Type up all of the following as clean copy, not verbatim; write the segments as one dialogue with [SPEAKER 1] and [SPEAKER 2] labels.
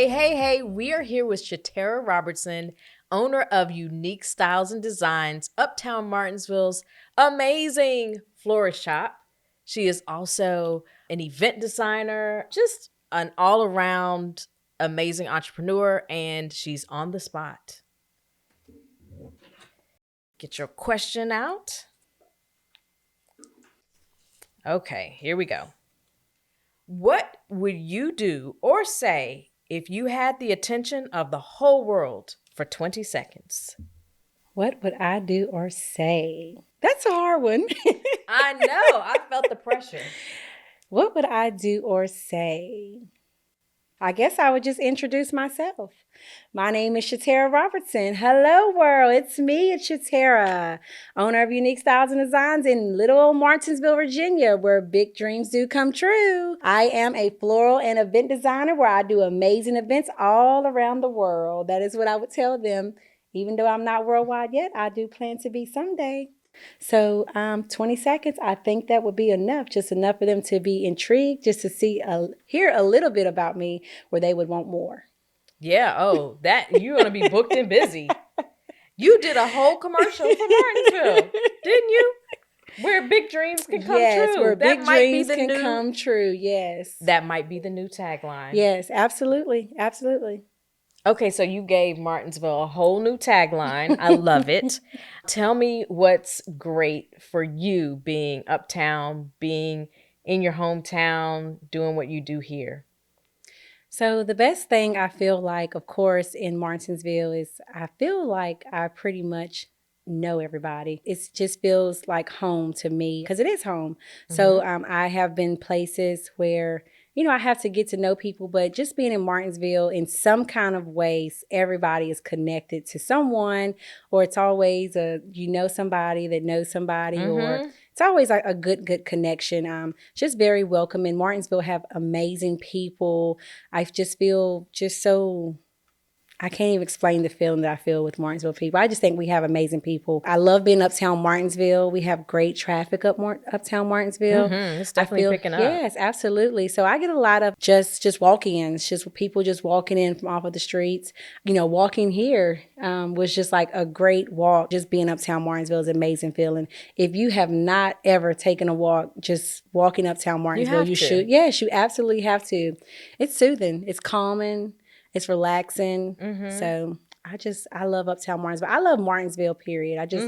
[SPEAKER 1] Hey, we are here with Shatera Robertson, owner of Unique Styles and Designs, Uptown Martinsville's amazing florist shop. She is also an event designer, just an all around amazing entrepreneur, and she's on the spot. Get your question out. Okay, here we go. What would you do or say if you had the attention of the whole world for 20 seconds?
[SPEAKER 2] What would I do or say? That's a hard one.
[SPEAKER 1] I know. I felt the pressure.
[SPEAKER 2] What would I do or say? I guess I would just introduce myself. My name is Shatera Robertson. Hello, world. It's me, it's Shatera, owner of Unique Styles and Designs in little old Martinsville, Virginia, where big dreams do come true. I am a floral and event designer where I do amazing events all around the world. That is what I would tell them. Even though I'm not worldwide yet, I do plan to be someday. So 20 seconds, I think that would be enough, just enough for them to be intrigued, just to hear a little bit about me where they would want more.
[SPEAKER 1] Yeah. Oh, that you're going to be booked and busy. You did a whole commercial for Martinsville, didn't you? Where big dreams can come
[SPEAKER 2] Yes,
[SPEAKER 1] true.
[SPEAKER 2] where
[SPEAKER 1] That
[SPEAKER 2] big
[SPEAKER 1] might be
[SPEAKER 2] dreams
[SPEAKER 1] the
[SPEAKER 2] can
[SPEAKER 1] new.
[SPEAKER 2] come true. Yes.
[SPEAKER 1] That might be the new tagline.
[SPEAKER 2] Yes, absolutely. Absolutely.
[SPEAKER 1] Okay, so you gave Martinsville a whole new tagline. I love it. Tell me what's great for you being uptown, being in your hometown, doing what you do here.
[SPEAKER 2] So the best thing I feel like, of course, in Martinsville is I feel like I pretty much know everybody. It just feels like home to me because it is home. So I have been places where, I have to get to know people, but just being in Martinsville in some kind of ways, everybody is connected to someone, or it's always somebody that knows somebody, or it's always like a good connection. Just very welcoming. Martinsville have amazing people. I just feel just so, I can't even explain the feeling that I feel with Martinsville people. I just think we have amazing people. I love being uptown Martinsville. We have great traffic uptown Martinsville.
[SPEAKER 1] It's definitely picking up.
[SPEAKER 2] Yes, absolutely. So I get a lot of just walk-ins, just people just walking in from off of the streets. Walking here was just like a great walk. Just being uptown Martinsville is an amazing feeling. If you have not ever taken a walk, just walking uptown Martinsville, you should. Yes, you absolutely have to. It's soothing. It's calming. It's relaxing. So I love uptown Martinsville. I love Martinsville, period. I just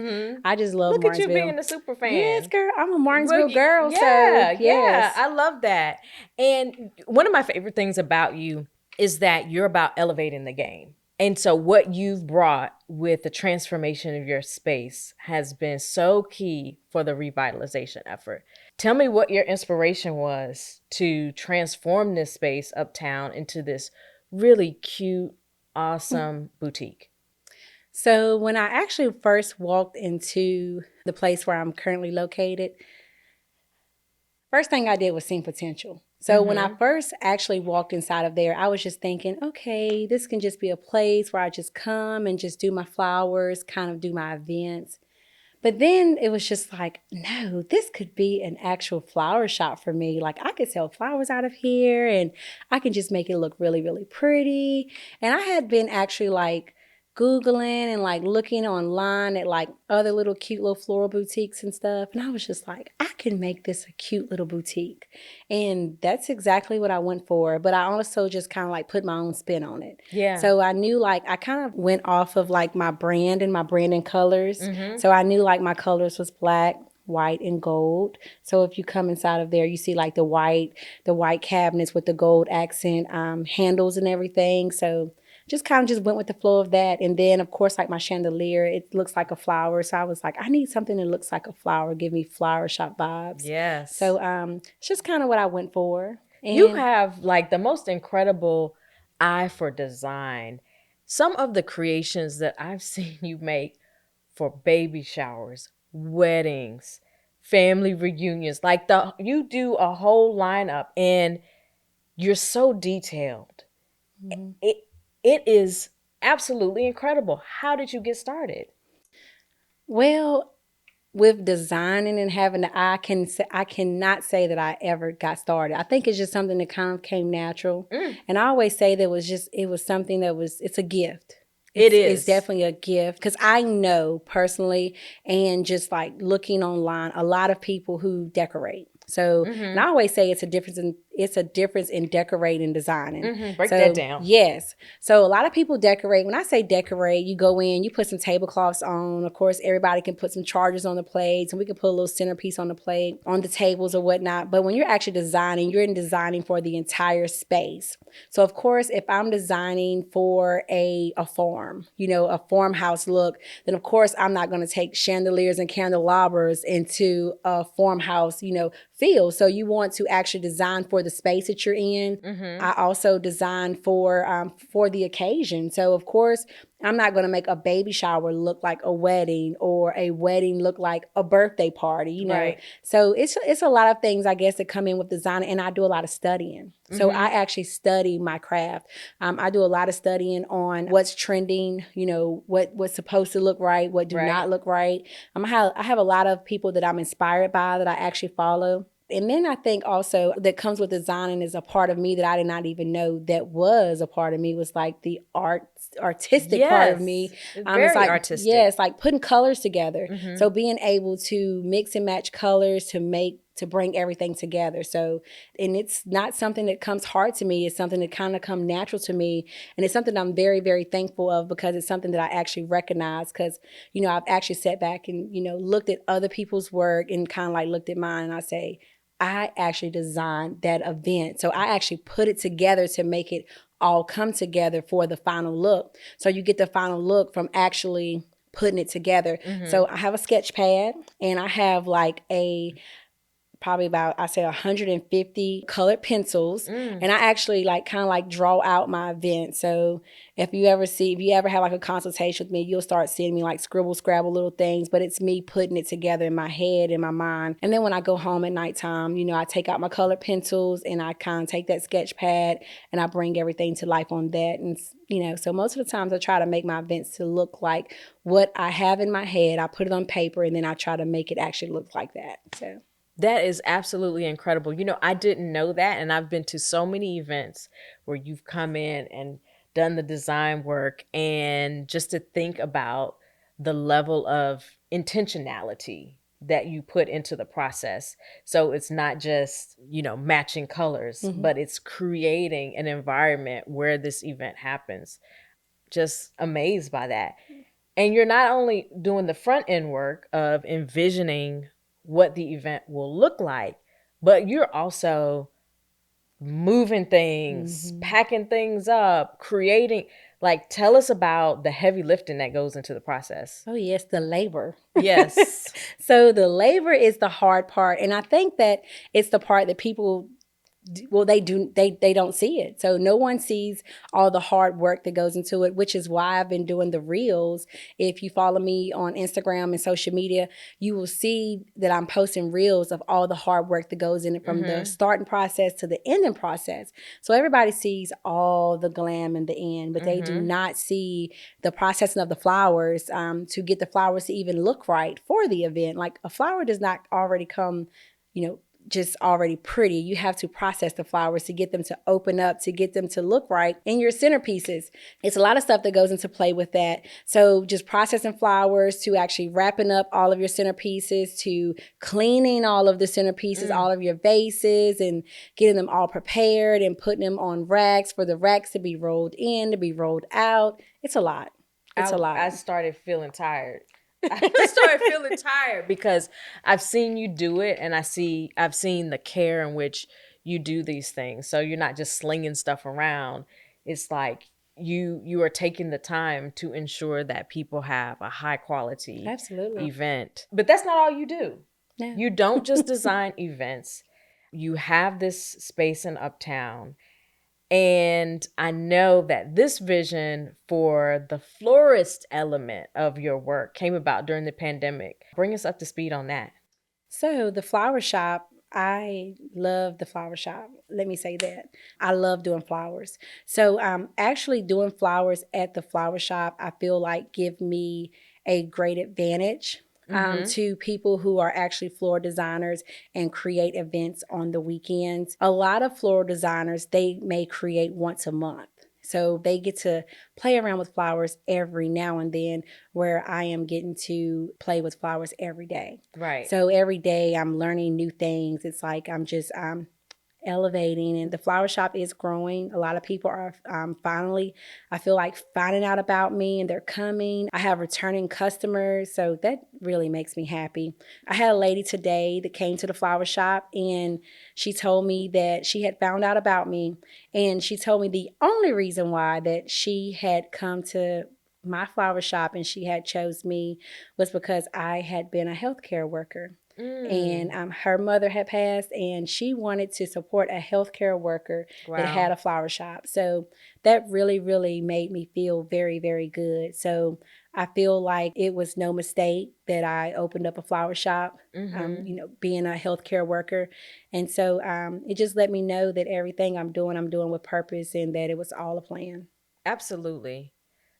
[SPEAKER 2] love
[SPEAKER 1] Look
[SPEAKER 2] Martinsville.
[SPEAKER 1] at you being a super fan.
[SPEAKER 2] Yes, girl. I'm a Martinsville girl.
[SPEAKER 1] Yeah,
[SPEAKER 2] so, yes.
[SPEAKER 1] Yeah. I love that. And one of my favorite things about you is that you're about elevating the game. And so what you've brought with the transformation of your space has been so key for the revitalization effort. Tell me what your inspiration was to transform this space uptown into this really cute, awesome boutique.
[SPEAKER 2] So when I actually first walked into the place where I'm currently located, first thing I did was see potential. So when I first actually walked inside of there, I was just thinking, okay, this can just be a place where I just come and just do my flowers, kind of do my events. But then it was just like, no, this could be an actual flower shop for me. Like I could sell flowers out of here and I can just make it look really, really pretty. And I had been actually like Googling and like looking online at like other little cute little floral boutiques and stuff. And I was just like, I can make this a cute little boutique. And that's exactly what I went for. But I also just kind of like put my own spin on it.
[SPEAKER 1] Yeah.
[SPEAKER 2] So I knew like I kind of went off of like my brand and my branding colors. So I knew like my colors was black, white, and gold. So if you come inside of there, you see like the white cabinets with the gold accent handles and everything. So just kind of just went with the flow of that. And then, of course, like my chandelier, it looks like a flower. So I was like, I need something that looks like a flower, give me flower shop vibes.
[SPEAKER 1] Yes.
[SPEAKER 2] So it's just kind of what I went for. And
[SPEAKER 1] you have like the most incredible eye for design. Some of the creations that I've seen you make for baby showers, weddings, family reunions, like you do a whole lineup and you're so detailed. It is absolutely incredible. How did you get started?
[SPEAKER 2] Well, with designing and having the eye, I cannot say that I ever got started. I think it's just something that kind of came natural. And I always say that it was something that it's a gift. It's definitely a gift because I know personally and just like looking online, a lot of people who decorate. So, and I always say it's a difference in decorating and designing.
[SPEAKER 1] Break that down.
[SPEAKER 2] Yes. So a lot of people decorate. When I say decorate, you go in, you put some tablecloths on. Of course, everybody can put some chargers on the plates, and we can put a little centerpiece on the plate, on the tables or whatnot. But when you're actually designing, you're designing for the entire space. So of course, if I'm designing for a farm, a farmhouse look, then of course I'm not going to take chandeliers and candelabras into a farmhouse, feel. So you want to actually design for the space that you're in. I also design for the occasion. So of course, I'm not going to make a baby shower look like a wedding or a wedding look like a birthday party,
[SPEAKER 1] Right.
[SPEAKER 2] So it's a lot of things, I guess, that come in with design, and I do a lot of studying. So I actually study my craft. I do a lot of studying on what's trending, what's supposed to look right, what do not look right. I have a lot of people that I'm inspired by that I actually follow. And then I think also that comes with designing is a part of me that I did not even know that was a part of me, was like the artistic part of me.
[SPEAKER 1] Very artistic.
[SPEAKER 2] Yes, like putting colors together. So being able to mix and match colors to bring everything together. So, and it's not something that comes hard to me. It's something that kind of comes natural to me. And it's something I'm very, very thankful of because it's something that I actually recognize because, I've actually sat back and, looked at other people's work and kind of like looked at mine and I say, I actually designed that event. So I actually put it together to make it all come together for the final look. So you get the final look from actually putting it together. So I have a sketch pad and I have like probably about, I say 150 colored pencils. And I actually kind of draw out my event. So if you ever have like a consultation with me, you'll start seeing me like scribble, scrabble little things, but it's me putting it together in my head, in my mind. And then when I go home at nighttime, I take out my colored pencils and I kind of take that sketch pad and I bring everything to life on that. And, so most of the times I try to make my events to look like what I have in my head. I put it on paper and then I try to make it actually look like that. So.
[SPEAKER 1] That is absolutely incredible. I didn't know that. And I've been to so many events where you've come in and done the design work, and just to think about the level of intentionality that you put into the process. So it's not just, matching colors, but it's creating an environment where this event happens. Just amazed by that. And you're not only doing the front end work of envisioning what the event will look like, but you're also moving things, packing things up, creating. Tell us about the heavy lifting that goes into the process.
[SPEAKER 2] Oh, yes, the labor.
[SPEAKER 1] Yes.
[SPEAKER 2] So the labor is the hard part. And I think that it's the part that people they don't see it. So no one sees all the hard work that goes into it, which is why I've been doing the reels. If you follow me on Instagram and social media, you will see that I'm posting reels of all the hard work that goes in it from the starting process to the ending process. So everybody sees all the glam in the end, but they do not see the processing of the flowers to get the flowers to even look right for the event. Like a flower does not already come, just already pretty. You have to process the flowers to get them to open up, to get them to look right in your centerpieces. It's a lot of stuff that goes into play with that. So just processing flowers to actually wrapping up all of your centerpieces, to cleaning all of the centerpieces, all of your vases, and getting them all prepared and putting them on racks for the racks to be rolled in, to be rolled out. It's a lot. It's a lot.
[SPEAKER 1] I started feeling tired. I started feeling tired because I've seen you do it, and I've seen the care in which you do these things. So you're not just slinging stuff around. It's like you are taking the time to ensure that people have a high quality event. But that's not all you do.
[SPEAKER 2] No.
[SPEAKER 1] You don't just design events. You have this space in Uptown. And I know that this vision for the florist element of your work came about during the pandemic. Bring us up to speed on that.
[SPEAKER 2] So the flower shop, I love the flower shop. Let me say that. I love doing flowers. So actually doing flowers at the flower shop, I feel like give me a great advantage to people who are actually floral designers and create events on the weekends. A lot of floral designers, they may create once a month. So they get to play around with flowers every now and then, where I am getting to play with flowers every day.
[SPEAKER 1] Right.
[SPEAKER 2] So every day I'm learning new things. It's like I'm elevating, and the flower shop is growing. A lot of people are finally, I feel like, finding out about me, and they're coming. I have returning customers, so that really makes me happy. I had a lady today that came to the flower shop, and she told me that she had found out about me, and she told me the only reason why that she had come to my flower shop and she had chose me was because I had been a healthcare worker. And her mother had passed, and she wanted to support a healthcare worker that had a flower shop. So that really, really made me feel very, very good. So I feel like it was no mistake that I opened up a flower shop, being a healthcare worker. And so it just let me know that everything I'm doing with purpose, and that it was all a plan.
[SPEAKER 1] Absolutely.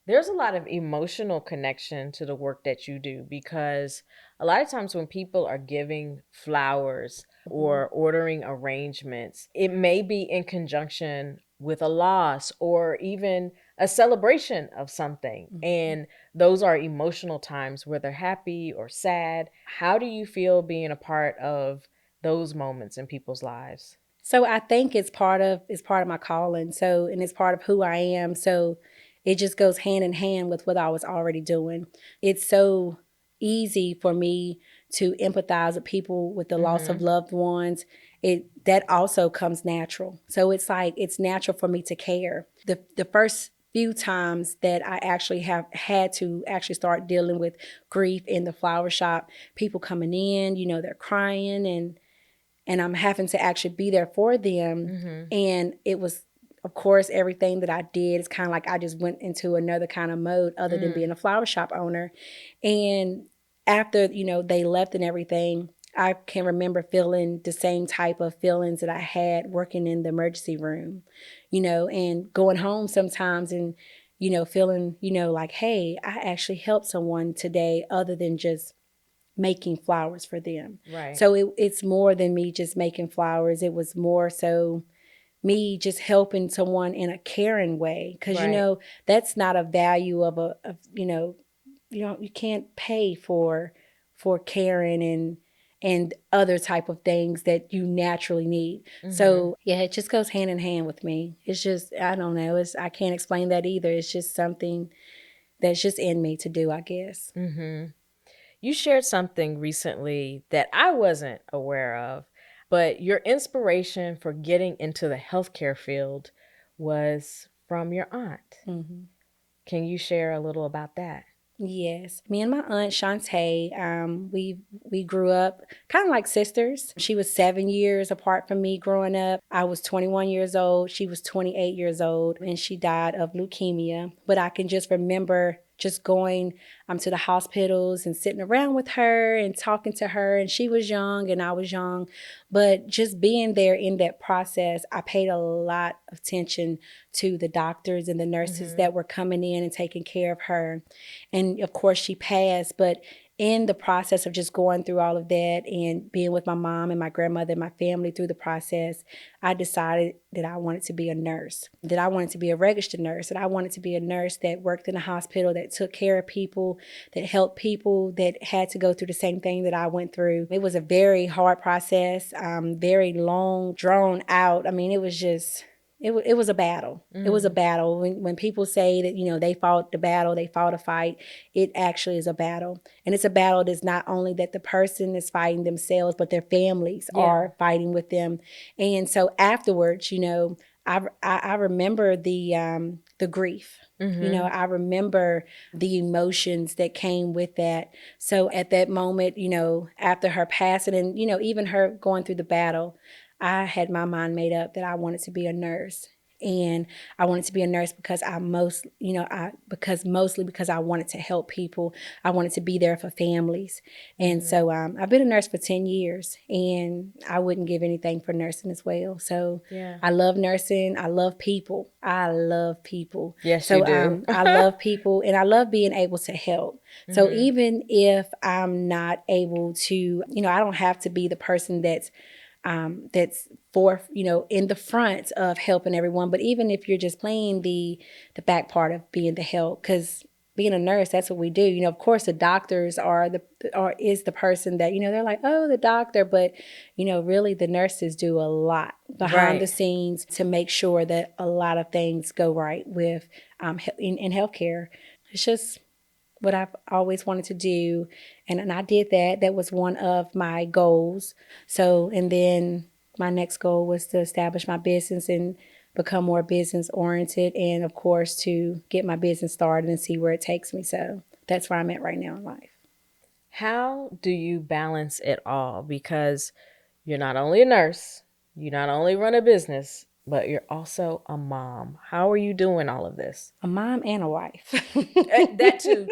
[SPEAKER 1] There's a lot of emotional connection to the work that you do, because a lot of times when people are giving flowers or ordering arrangements, it may be in conjunction with a loss or even a celebration of something. And those are emotional times where they're happy or sad. How do you feel being a part of those moments in people's lives?
[SPEAKER 2] So I think it's part of my calling. So, and it's part of who I am. So it just goes hand in hand with what I was already doing. It's so easy for me to empathize with people with the loss of loved ones. That also comes natural. So it's like it's natural for me to care. The first few times that I actually have had to actually start dealing with grief in the flower shop, people coming in, they're crying, and I'm having to actually be there for them. And it was, of course, everything that I did, it's kind of like I just went into another kind of mode other than being a flower shop owner. And after, they left and everything, I can remember feeling the same type of feelings that I had working in the emergency room, and going home sometimes and, feeling, like, hey, I actually helped someone today other than just making flowers for them.
[SPEAKER 1] Right.
[SPEAKER 2] So it's more than me just making flowers. It was more so me just helping someone in a caring way. Because, that's not a value you can't pay for caring and other type of things that you naturally need. So yeah, it just goes hand in hand with me. It's just, I don't know. I can't explain that either. It's just something that's just in me to do, I guess.
[SPEAKER 1] You shared something recently that I wasn't aware of, but your inspiration for getting into the healthcare field was from your aunt. Can you share a little about that?
[SPEAKER 2] Yes, me and my aunt Shantae, we grew up kind of like sisters. She was 7 years apart from me growing up. I was 21 years old. She was 28 years old, and she died of leukemia. But I can just remember just going to the hospitals and sitting around with her and talking to her. And she was young and I was young, but just being there in that process, I paid a lot of attention to the doctors and the nurses that were coming in and taking care of her. And of course she passed, but in the process of just going through all of that and being with my mom and my grandmother and my family through the process, I decided that I wanted to be a nurse, that I wanted to be a registered nurse, that I wanted to be a nurse that worked in a hospital, that took care of people, that helped people that had to go through the same thing that I went through. It was a very hard process, very long, drawn out. I mean, it was just... It was a battle. It was a battle. When people say that, they fought the battle, they fought a fight, it actually is a battle. And it's a battle that's not only that the person is fighting themselves, but their families are fighting with them. And so afterwards, I remember the grief. I remember the emotions that came with that. So at that moment, after her passing and, even her going through the battle, I had my mind made up that I wanted to be a nurse. And I wanted to be a nurse because mostly because I wanted to help people. I wanted to be there for families. And so I've been a nurse for 10 years, and I wouldn't give anything for nursing as well. So I love nursing. I love people. I love people.
[SPEAKER 1] Yes,
[SPEAKER 2] so
[SPEAKER 1] you do.
[SPEAKER 2] I love people, and I love being able to help. So even if I'm not able to, I don't have to be the person that's for, in the front of helping everyone. But even if you're just playing the back part of being the help, because being a nurse, that's what we do. Of course, the doctors is the person that, they're like, oh, the doctor. But, really the nurses do a lot behind the scenes to make sure that a lot of things go right with in healthcare. It's just what I've always wanted to do. And I did that. That was one of my goals. So, and then my next goal was to establish my business and become more business oriented. And of course, to get my business started and see where it takes me. So that's where I'm at right now in life.
[SPEAKER 1] How do you balance it all? Because you're not only a nurse, you not only run a business, but you're also a mom. How are you doing all of this?
[SPEAKER 2] A mom and a wife.
[SPEAKER 1] That too.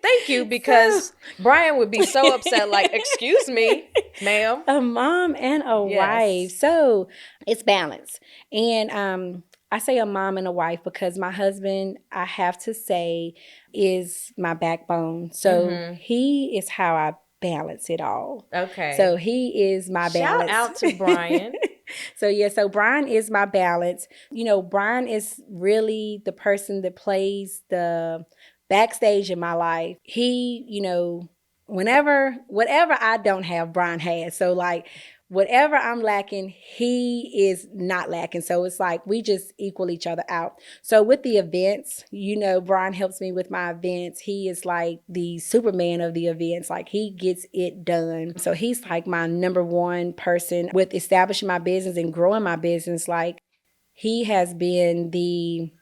[SPEAKER 1] Thank you, because Brian would be so upset, like, excuse me, ma'am.
[SPEAKER 2] A mom and a wife. So it's balance. And I say a mom and a wife because my husband, I have to say, is my backbone. So he is how I balance it all.
[SPEAKER 1] Okay.
[SPEAKER 2] So he is my balance.
[SPEAKER 1] Shout out to Brian.
[SPEAKER 2] So Brian is my balance. Brian is really the person that plays the backstage in my life. He, whatever I don't have, Brian has. So like whatever I'm lacking, he is not lacking. So it's like we just equal each other out. So with the events, Brian helps me with my events. He is like the Superman of the events. Like he gets it done. So he's like my number one person with establishing my business and growing my business. Like he has been the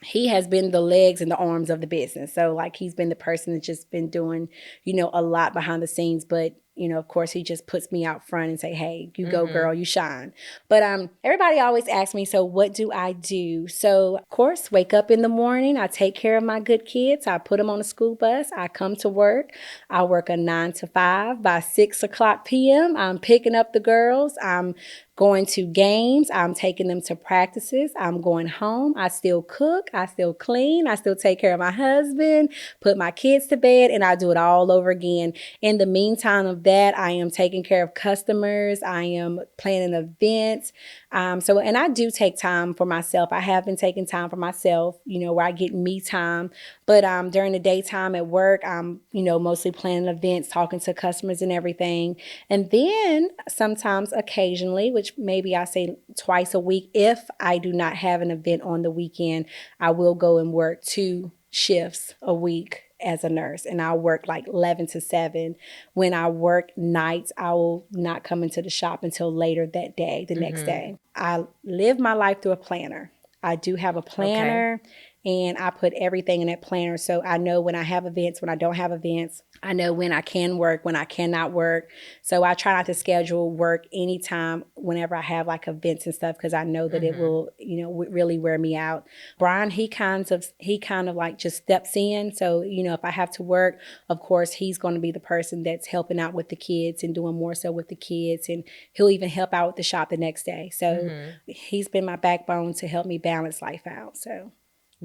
[SPEAKER 2] legs and the arms of the business. So like he's been the person that's just been doing, a lot behind the scenes. But, of course, he just puts me out front and say, hey, you go, girl, you shine. But everybody always asks me, so what do I do? So, of course, wake up in the morning. I take care of my good kids. I put them on a school bus. I come to work. I work a 9 to 5. By 6:00 p.m., I'm picking up the girls. I'm going to games. I'm taking them to practices. I'm going home. I still cook. I still clean. I still take care of my husband, put my kids to bed, and I do it all over again. In the meantime of that, I am taking care of customers. I am planning events. And I do take time for myself. I have been taking time for myself, where I get me time. But during the daytime at work, I'm, mostly planning events, talking to customers and everything. And then sometimes occasionally, which maybe I say twice a week, if I do not have an event on the weekend, I will go and work 2 shifts a week as a nurse, and I'll work like 11 to 7. When I work nights, I will not come into the shop until later that day, the next day. I live my life through a planner. I do have a planner. Okay. And I put everything in that planner. So I know when I have events, when I don't have events. I know when I can work, when I cannot work. So I try not to schedule work anytime whenever I have like events and stuff, because I know that it will, really wear me out. Brian, he kind of like just steps in. So, if I have to work, of course, he's going to be the person that's helping out with the kids and doing more so with the kids. And he'll even help out with the shop the next day. So he's been my backbone to help me balance life out. So.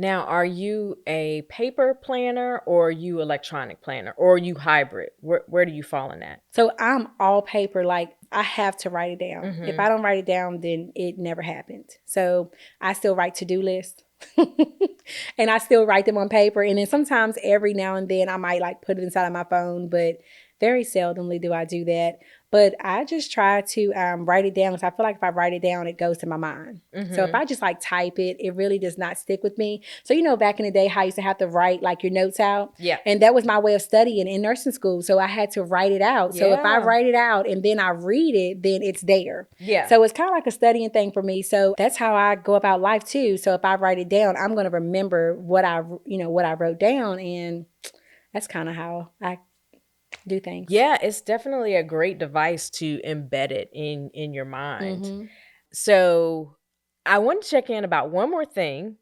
[SPEAKER 1] Now, are you a paper planner or are you electronic planner, or are you hybrid? Where do you fall in that?
[SPEAKER 2] So I'm all paper. Like I have to write it down. If I don't write it down, then it never happened. So I still write to-do lists. And I still write them on paper. And then sometimes every now and then I might like put it inside of my phone, but very seldomly do I do that. But I just try to write it down, because I feel like if I write it down, it goes to my mind. So if I just like type it, it really does not stick with me. So, back in the day, how I used to have to write like your notes out.
[SPEAKER 1] Yeah.
[SPEAKER 2] And that was my way of studying in nursing school. So I had to write it out. So if I write it out and then I read it, then it's there. Yeah. So it's kind of like a studying thing for me. So that's how I go about life too. So if I write it down, I'm going to remember what I wrote down. And that's kind of how I do things.
[SPEAKER 1] Yeah, it's definitely a great device to embed it in your mind. So I want to check in about one more thing.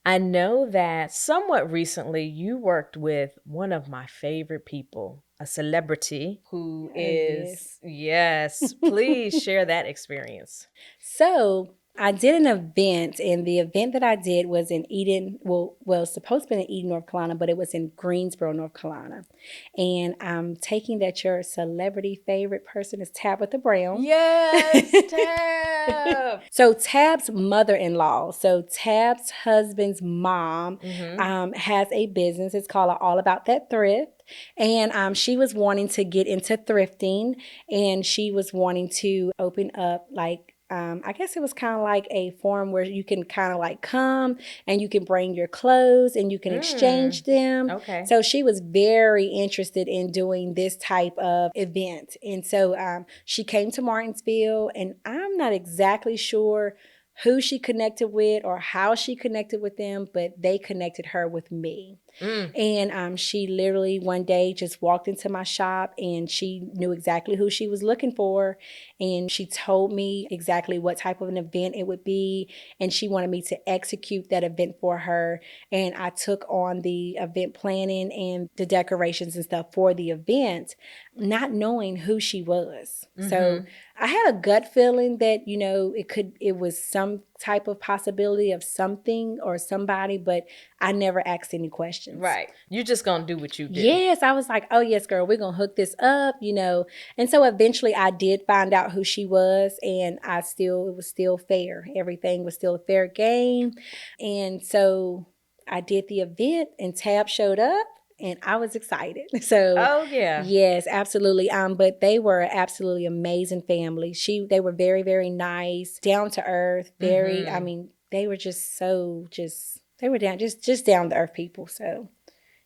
[SPEAKER 1] I know that somewhat recently you worked with one of my favorite people, a celebrity who
[SPEAKER 2] Oh, yes.
[SPEAKER 1] is, yes, please share that experience.
[SPEAKER 2] So I did an event, and the event that I did was in Eden. Well, it's supposed to be in Eden, North Carolina, but it was in Greensboro, North Carolina. And I'm taking that your celebrity favorite person is Tabitha Brown.
[SPEAKER 1] Yes, Tab.
[SPEAKER 2] So Tab's mother-in-law, so Tab's husband's mom,
[SPEAKER 1] Mm-hmm.
[SPEAKER 2] has a business. It's called All About That Thrift. And she was wanting to get into thrifting, and she was wanting to open up like I guess it was kind of like a forum where you can kind of like come and you can bring your clothes and you can exchange them.
[SPEAKER 1] Okay.
[SPEAKER 2] So she was very interested in doing this type of event. And so she came to Martinsville, and I'm not exactly sure who she connected with or how she connected with them, but they connected her with me. And she literally one day just walked into my shop, and she knew exactly who she was looking for. And she told me exactly what type of an event it would be. And she wanted me to execute that event for her. And I took on the event planning and the decorations and stuff for the event, not knowing who she was. So I had a gut feeling that, it was some type of possibility of something or somebody, but I never asked any questions.
[SPEAKER 1] Right. You're just going to do what you do.
[SPEAKER 2] Yes, I was like, oh, yes, girl, we're going to hook this up, And so eventually I did find out who she was, and it was still fair. Everything was still a fair game. And so I did the event, and Tab showed up, and I was excited. So,
[SPEAKER 1] Oh, yeah.
[SPEAKER 2] yes, absolutely. But they were an absolutely amazing family. They were very, very nice, down to earth, very, I mean, they were just they were just down to earth people. So,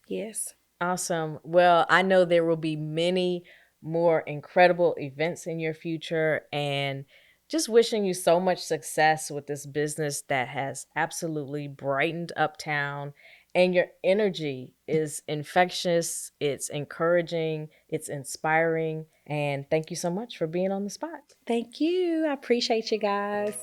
[SPEAKER 2] yes.
[SPEAKER 1] Awesome. Well, I know there will be many more incredible events in your future, and just wishing you so much success with this business that has absolutely brightened uptown. And your energy is infectious, it's encouraging, it's inspiring. And thank you so much for being on the spot.
[SPEAKER 2] Thank you. I appreciate you guys.